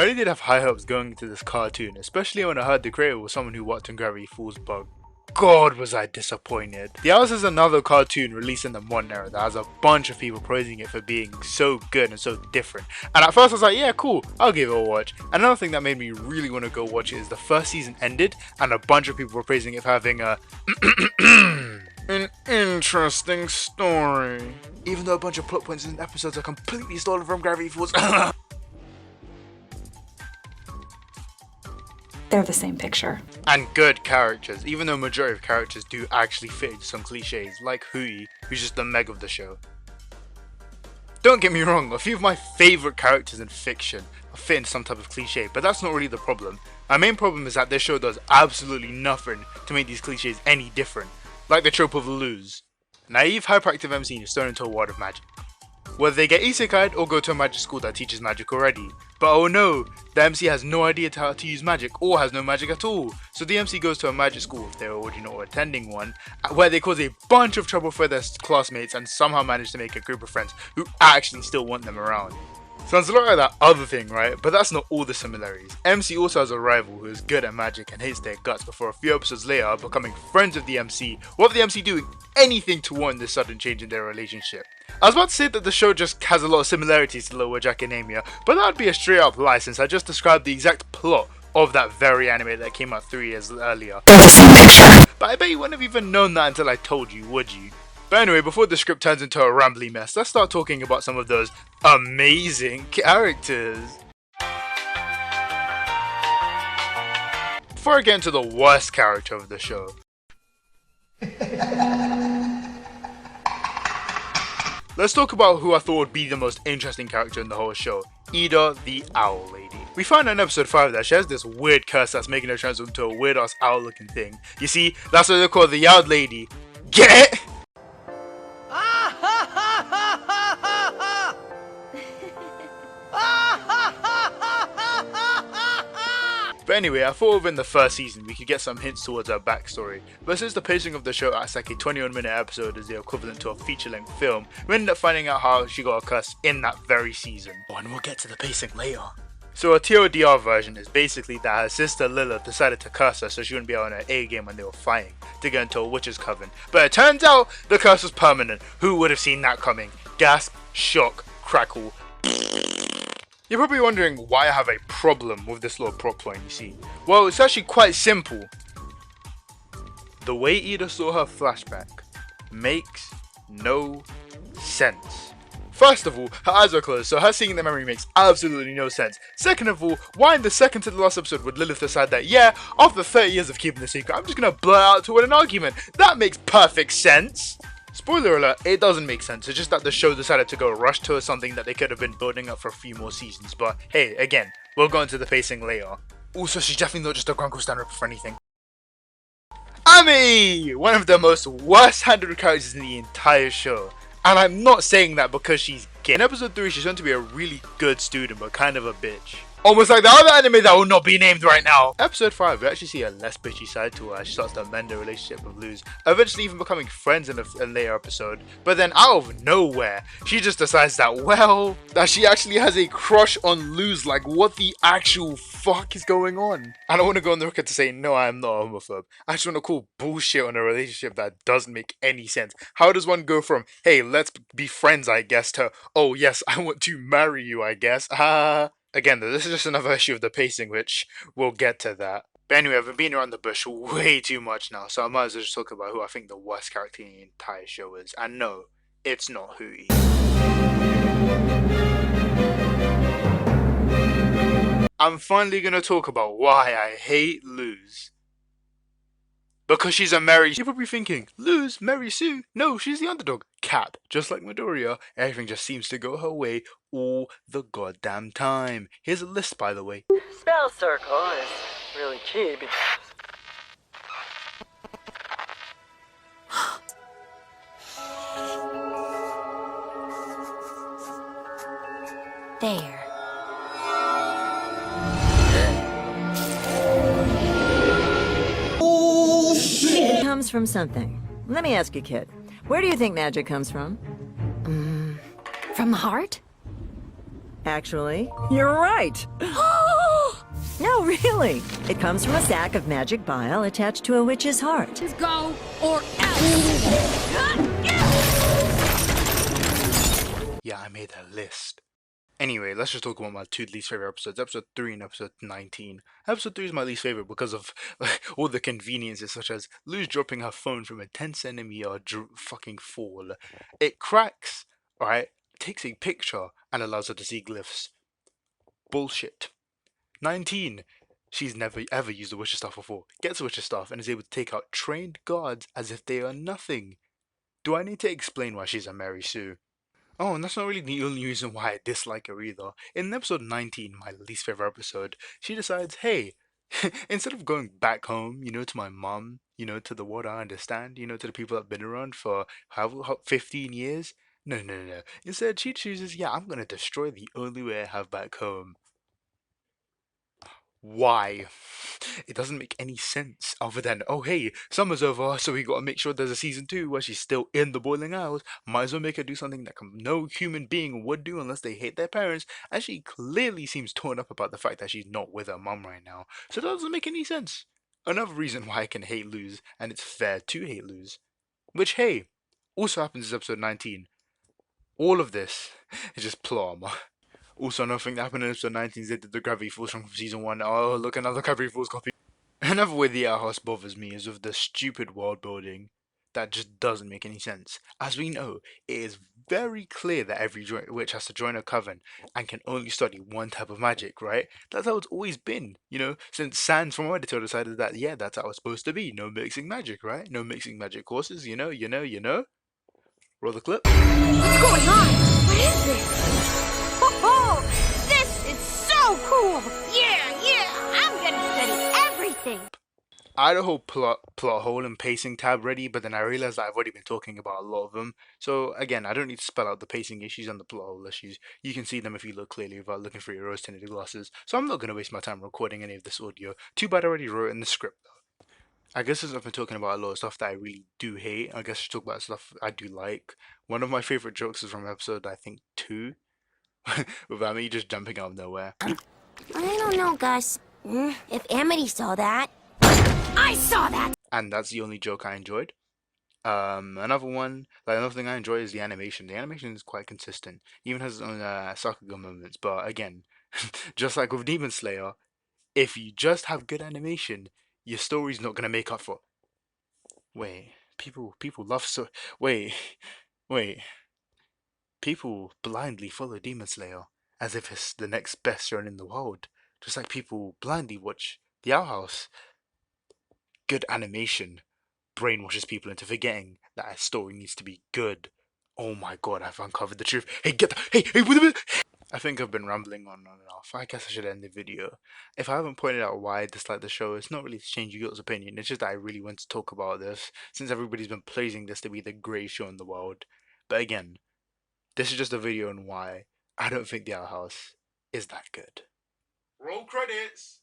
I really did have high hopes going into this cartoon, especially when I heard the creator was someone who worked on Gravity Falls, but God was I disappointed. The Owls is another cartoon released in the modern era that has a bunch of people praising it for being so good and so different. And at first I was like, yeah, cool, I'll give it a watch. Another thing that made me really want to go watch it is the first season ended and a bunch of people were praising it for having a an interesting story. Even though a bunch of plot points in episodes are completely stolen from Gravity Falls. They're the same picture. And good characters, even though majority of characters do actually fit into some cliches, like Hui, who's just the Meg of the show. Don't get me wrong, a few of my favourite characters in fiction fit into some type of cliche, but that's not really the problem. My main problem is that this show does absolutely nothing to make these cliches any different, like the trope of lose. Naive, hyperactive MC is thrown into a world of magic. Whether they get isekai'd or go to a magic school that teaches magic already. But oh no, the MC has no idea how to use magic or has no magic at all. So the MC goes to a magic school, if they're already not attending one, where they cause a bunch of trouble for their classmates and somehow manage to make a group of friends who actually still want them around. Sounds a lot like that other thing, right? But that's not all the similarities. MC also has a rival who is good at magic and hates their guts before a few episodes later becoming friends with the MC, with the MC doing anything to warrant this sudden change in their relationship. I was about to say that the show just has a lot of similarities to Lower Academia, but that would be a straight up lie since I just described the exact plot of that very anime that came out 3 years earlier. But I bet you wouldn't have even known that until I told you, would you? But anyway, before the script turns into a rambly mess, let's start talking about some of those amazing characters. Before I get into the worst character of the show, let's talk about who I thought would be the most interesting character in the whole show, Ida the Owl Lady. We find in episode 5 that she has this weird curse that's making her transform into a weird ass owl looking thing. You see, that's what they call the Owl Lady. Get it? But anyway, I thought within the first season we could get some hints towards her backstory, but since the pacing of the show acts like a 21-minute episode is the equivalent to a feature-length film, we ended up finding out how she got a curse in that very season. Oh, and we'll get to the pacing later. So a TLDR version is basically that her sister Lilith decided to curse her so she wouldn't be on her A game when they were fighting, to get into a witch's coven. But it turns out the curse was permanent. Who would have seen that coming? Gasp, shock, crackle. You're probably wondering why I have a problem with this little plot point, you see. Well, it's actually quite simple. The way Ida saw her flashback makes no sense. First of all, her eyes are closed, so her seeing the memory makes absolutely no sense. Second of all, why in the second to the last episode would Lilith decide that, yeah, after 30 years of keeping the secret, I'm just gonna blurt out to win an argument? That makes perfect sense. Spoiler alert, it doesn't make sense, it's just that the show decided to go rush to something that they could have been building up for a few more seasons, but hey, again, we'll go into the pacing later. Also, she's definitely not just a Grunkle stand-up for anything. Ami! One of the most worst-handled characters in the entire show. And I'm not saying that because she's gay. In episode 3, she's going to be a really good student, but kind of a bitch. Almost like the other anime that will not be named right now. Episode 5, we actually see a less bitchy side to her as she starts to mend the relationship with Luz, eventually even becoming friends in a later episode. But then out of nowhere, she just decides that, well, that she actually has a crush on Luz. Like, what the actual fuck is going on? I don't want to go on the record to say, no, I am not a homophobe. I just want to call bullshit on a relationship that doesn't make any sense. How does one go from, hey, let's be friends, I guess, to, oh yes, I want to marry you, I guess. Again, this is just another issue of the pacing, which we'll get to that. But anyway, I've been beating around the bush way too much now, so I might as well just talk about who I think the worst character in the entire show is. And no, it's not Hui. I'm finally gonna talk about why I hate Luz. Because she's a Mary. You're probably thinking, Luz, Mary Sue. No, she's the underdog. Cap. Just like Midoriya, everything just seems to go her way all the goddamn time. Here's a list, by the way. Spell circle is really key because... There. It comes from something. Let me ask you, kid. Where do you think magic comes from? From the heart? Actually, you're right. No, really. It comes from a sack of magic bile attached to a witch's heart. Go or else! Yeah, I made a list. Anyway, let's just talk about my two least favorite episodes, episode 3 and episode 19. Episode 3 is my least favorite because of all the conveniences, such as Luz dropping her phone from a 10 centimeter fucking fall. It cracks, right? Takes a picture and allows her to see glyphs. Bullshit. 19. She's never ever used the witcher staff before, gets witcher staff, and is able to take out trained guards as if they are nothing. Do I need to explain why she's a Mary Sue? Oh, and that's not really the only reason why I dislike her either. In episode 19, my least favorite episode, she decides, hey, instead of going back home, to my mom, to the world I understand, to the people I've been around for 15 years, no. Instead, she chooses, yeah, I'm gonna destroy the only way I have back home. Why? It doesn't make any sense other than, oh hey, summer's over, so we gotta make sure there's a season 2 where she's still in the boiling isles. Might as well make her do something that no human being would do unless they hate their parents, and she clearly seems torn up about the fact that she's not with her mum right now, so that doesn't make any sense. Another reason why I can hate Luz, and it's fair to hate Luz. Which, hey, also happens in episode 19. All of this is just plot armor. Also, another thing that happened in episode 19 is they did the Gravity Falls from season 1. Oh, look, another Gravity Falls copy. Another way the outhouse bothers me is with the stupid world building that just doesn't make any sense. As we know, it is very clear that every witch has to join a coven and can only study one type of magic, right? That's how it's always been, since Sans from Editor decided that, yeah, that's how it's supposed to be. No mixing magic, right? No mixing magic courses, you know. Roll the clip. What's going on? What is this? Oh, this is so cool! Yeah, I'm gonna study everything! I had a whole plot hole and pacing tab ready, but then I realized that I've already been talking about a lot of them. So again, I don't need to spell out the pacing issues and the plot hole issues. You can see them if you look clearly without looking through your rose-tinted glasses. So I'm not going to waste my time recording any of this audio. Too bad I already wrote it in the script though. I guess since I've been talking about a lot of stuff that I really do hate, I guess I should talk about stuff I do like. One of my favorite jokes is from episode, I think, 2, without me just jumping out of nowhere. I don't know, Gus. If Amity saw that... I saw that! And that's the only joke I enjoyed. Another thing I enjoy is the animation. The animation is quite consistent. Even has its own Sakuga moments. But again, just like with Demon Slayer, if you just have good animation, your story's not gonna make up for. Wait, people love Wait, wait. People blindly follow Demon Slayer as if it's the next best show in the world. Just like people blindly watch The Owl House. Good animation brainwashes people into forgetting that a story needs to be good. Oh my god, I've uncovered the truth. Hey, get that. Hey, wait a minute. I think I've been rambling on and off. I guess I should end the video. If I haven't pointed out why I dislike the show, it's not really to change you guys' opinion. It's just that I really want to talk about this, since everybody's been praising this to be the greatest show in the world. But again, this is just a video on why I don't think The Owl House is that good. Roll credits!